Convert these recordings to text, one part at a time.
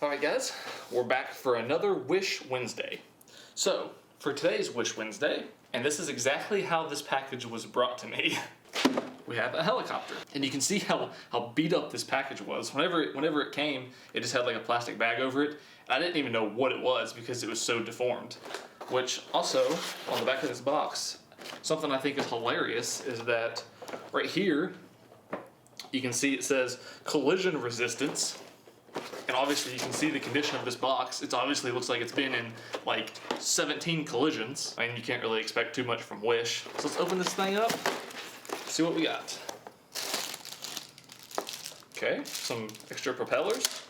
Alright guys, we're back for another Wish Wednesday. So, for today's Wish Wednesday, and this is exactly how this package was brought to me, we have a helicopter. And you can see how beat up this package was. Whenever it came, it just had like a plastic bag over it, and I didn't even know what it was because it was so deformed. Which also, on the back of this box, something I think is hilarious is that right here, you can see it says collision resistance. And obviously you can see the condition of this box. It obviously looks like it's been in like 17 collisions. I mean, you can't really expect too much from Wish. So let's open this thing up, see what we got. Okay, some extra propellers.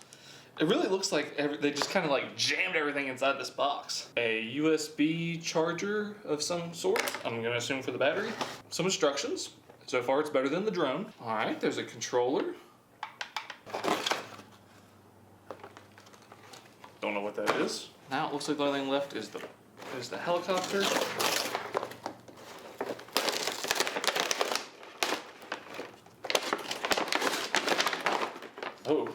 It really looks like they just kind of like jammed everything inside this box. A USB charger of some sort, I'm gonna assume for the battery. Some instructions. So far it's better than the drone. All right, there's a controller. Don't know what that is. Now it looks like the only thing left is the helicopter. Oh,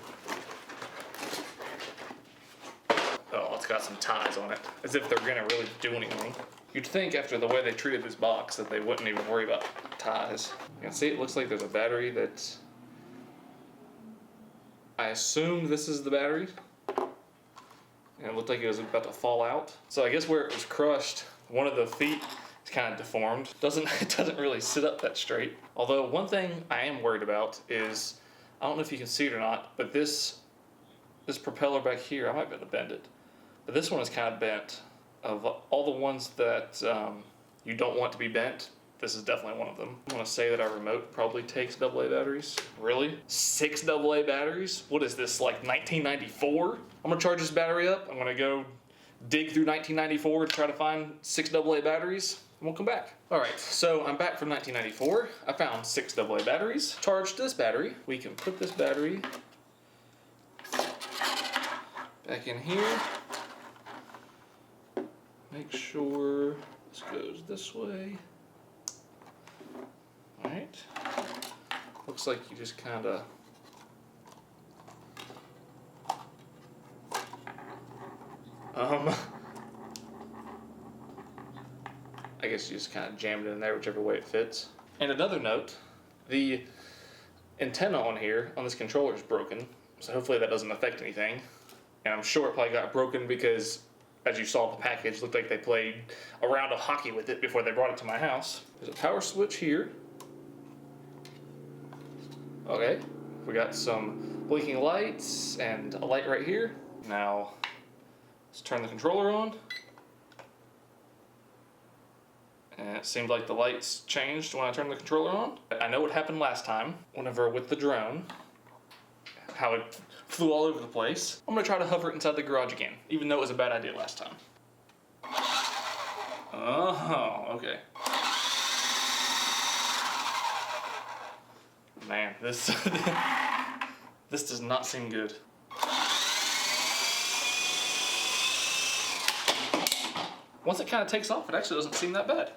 it's got some ties on it, as if they're gonna really do anything. You'd think after the way they treated this box that they wouldn't even worry about ties. You can see it looks like there's a battery that's... I assume this is the battery. And it looked like it was about to fall out. So I guess where it was crushed, one of the feet is kind of deformed. It doesn't really sit up that straight. Although one thing I am worried about is, I don't know if you can see it or not, but this propeller back here, I might be able to bend it. But this one is kind of bent. Of all the ones that you don't want to be bent, this is definitely one of them. I want to say that our remote probably takes AA batteries. Really? 6 AA batteries? What is this, like 1994? I'm gonna charge this battery up. I'm gonna go dig through 1994 to try to find 6 AA batteries, and we'll come back. All right, so I'm back from 1994. I found 6 AA batteries. Charged this battery. We can put this battery back in here. Make sure this goes this way. Alright, looks like you just kind of I guess you just kind of jammed it in there whichever way it fits. And another note, the antenna on here on this controller is broken, so hopefully that doesn't affect anything. And I'm sure it probably got broken because, as you saw in the package, it looked like they played a round of hockey with it before they brought it to my house. There's a power switch here. Okay, we got some blinking lights and a light right here. Now, let's turn the controller on. And it seemed like the lights changed when I turned the controller on. I know what happened last time, whenever with the drone, how it flew all over the place. I'm gonna try to hover it inside the garage again, even though it was a bad idea last time. Oh, okay. Man, this does not seem good. Once it kind of takes off, it actually doesn't seem that bad.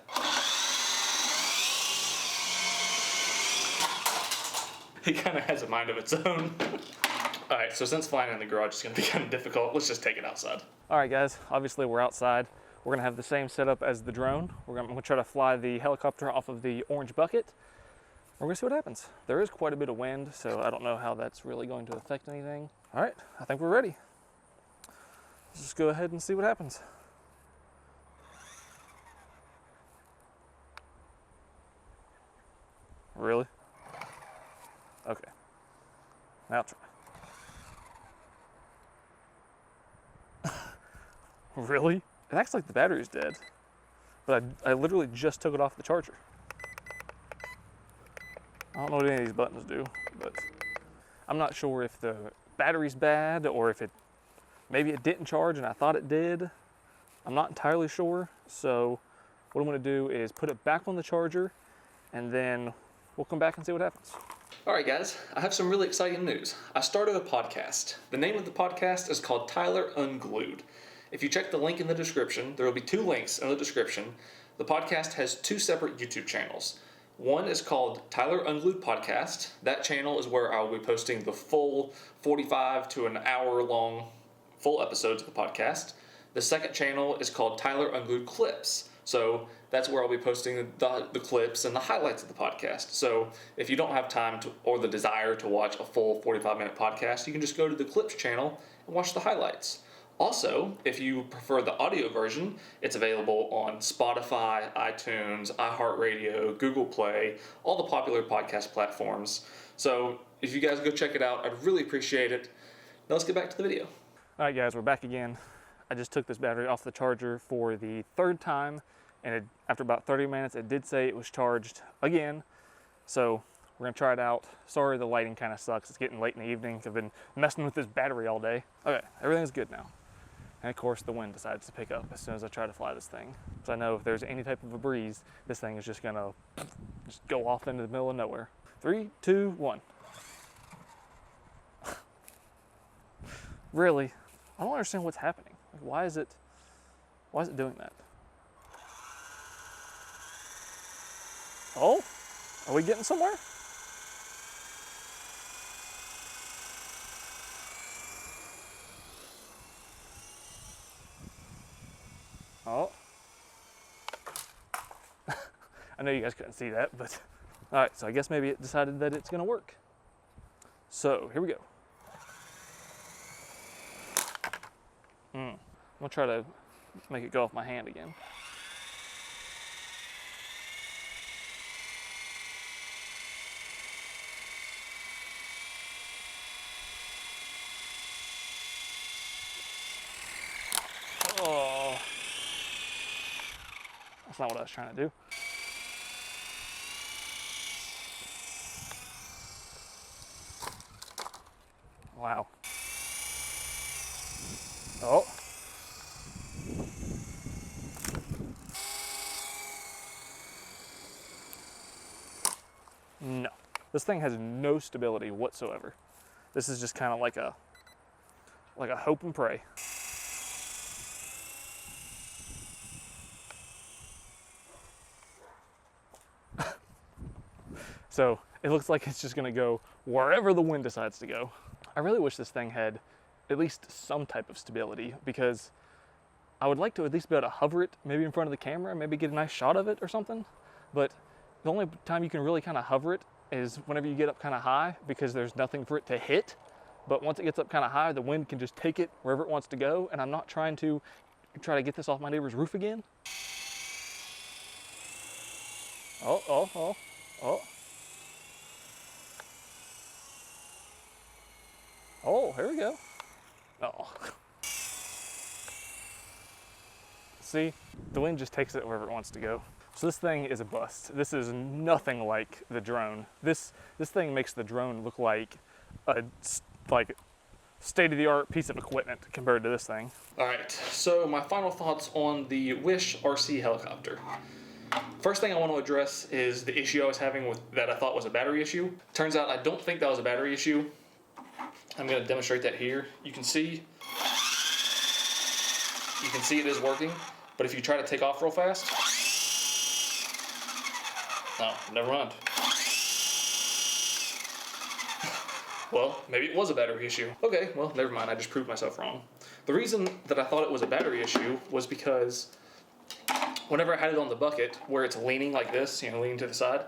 It kind of has a mind of its own. Alright, so since flying in the garage is going to be kind of difficult, let's just take it outside. Alright guys, obviously we're outside. We're going to have the same setup as the drone. I'm going to try to fly the helicopter off of the orange bucket. We're gonna see what happens. There is quite a bit of wind, so I don't know how that's really going to affect anything. All right, I think we're ready. Let's just go ahead and see what happens. Really? Okay, now try. Really? It acts like the battery's dead, but I literally just took it off the charger. I don't know what any of these buttons do, but I'm not sure if the battery's bad or if maybe it didn't charge and I thought it did. I'm not entirely sure. So what I'm gonna do is put it back on the charger and then we'll come back and see what happens. All right, guys, I have some really exciting news. I started a podcast. The name of the podcast is called Tyler Unglued. If you check the link in the description, there will be 2 links in the description. The podcast has 2 separate YouTube channels. One is called Tyler Unglued Podcast. That channel is where I'll be posting the full 45 to an hour long full episodes of the podcast. The second channel is called Tyler Unglued Clips. So that's where I'll be posting the clips and the highlights of the podcast. So if you don't have time or the desire to watch a full 45-minute podcast, you can just go to the Clips channel and watch the highlights. Also, if you prefer the audio version, it's available on Spotify, iTunes, iHeartRadio, Google Play, all the popular podcast platforms. So if you guys go check it out, I'd really appreciate it. Now let's get back to the video. All right, guys, we're back again. I just took this battery off the charger for the third time, and after about 30 minutes, it did say it was charged again. So we're gonna try it out. Sorry, the lighting kind of sucks. It's getting late in the evening. I've been messing with this battery all day. Okay, everything's good now. And of course, the wind decides to pick up as soon as I try to fly this thing. So I know if there's any type of a breeze, this thing is just gonna go off into the middle of nowhere. 3, 2, 1. Really? I don't understand what's happening. Like, why is it doing that? Oh, are we getting somewhere? Oh. I know you guys couldn't see that, but all right, so I guess maybe it decided that it's gonna work. So here we go. I'm gonna try to make it go off my hand again. Oh, that's not what I was trying to do. Wow. Oh. No, this thing has no stability whatsoever. This is just kind of like a hope and pray. So it looks like it's just gonna go wherever the wind decides to go. I really wish this thing had at least some type of stability, because I would like to at least be able to hover it maybe in front of the camera, maybe get a nice shot of it or something. But the only time you can really kind of hover it is whenever you get up kind of high, because there's nothing for it to hit. But once it gets up kind of high, the wind can just take it wherever it wants to go, and I'm not trying to get this off my neighbor's roof again. Oh, oh, oh, oh. Oh, here we go. Oh. See, the wind just takes it wherever it wants to go. So this thing is a bust. This is nothing like the drone. This thing makes the drone look like a state-of-the-art piece of equipment compared to this thing. All right, so my final thoughts on the Wish RC helicopter. First thing I want to address is the issue I was having with that I thought was a battery issue. Turns out I don't think that was a battery issue. I'm going to demonstrate that here. You can see it is working, but if you try to take off real fast, oh, never mind. Well, maybe it was a battery issue. Okay, well, never mind. I just proved myself wrong. The reason that I thought it was a battery issue was because whenever I had it on the bucket, where it's leaning like this, leaning to the side,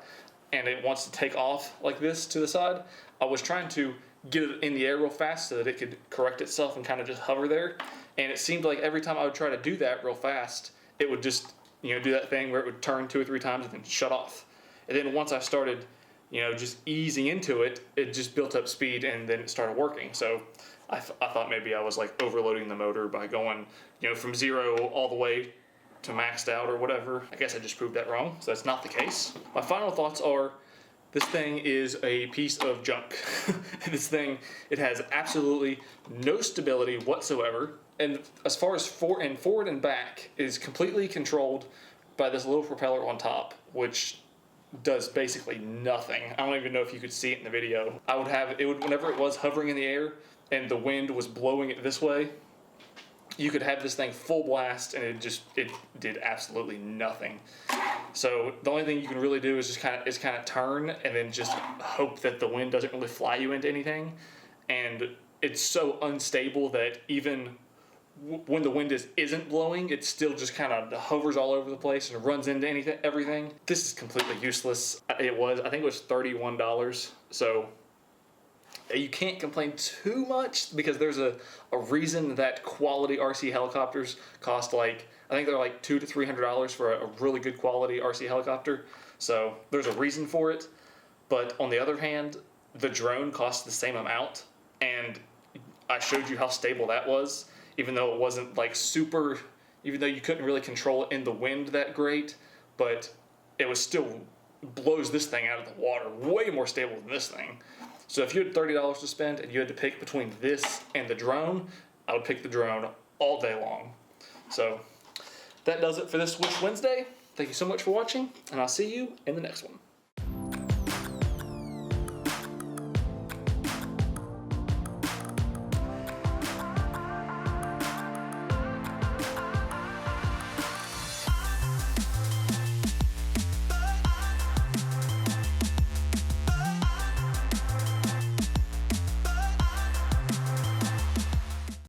and it wants to take off like this to the side, I was trying to get it in the air real fast so that it could correct itself and kind of just hover there. And it seemed like every time I would try to do that real fast, it would just, do that thing where it would turn 2 or 3 times and then shut off. And then once I started, just easing into it, it just built up speed and then it started working. So I thought maybe I was like overloading the motor by going, from 0 all the way to maxed out or whatever. I guess I just proved that wrong, so that's not the case. My final thoughts are, this thing is a piece of junk. This thing, it has absolutely no stability whatsoever. And as far as forward and back, is completely controlled by this little propeller on top, which does basically nothing. I don't even know if you could see it in the video. Whenever it was hovering in the air and the wind was blowing it this way, you could have this thing full blast and it did absolutely nothing. So the only thing you can really do is just kind of turn and then just hope that the wind doesn't really fly you into anything. And it's so unstable that even when the wind isn't blowing, it still just kind of hovers all over the place and runs into everything. This is completely useless. I think it was $31. So you can't complain too much because there's a reason that quality RC helicopters cost like, I think they're like $200 to $300 for a really good quality RC helicopter. So there's a reason for it. But on the other hand, the drone costs the same amount, and I showed you how stable that was, even though it wasn't like super, even though you couldn't really control it in the wind that great, but it was still blows this thing out of the water way more stable than this thing. So if you had $30 to spend and you had to pick between this and the drone, I would pick the drone all day long. So that does it for this Switch Wednesday. Thank you so much for watching, and I'll see you in the next one.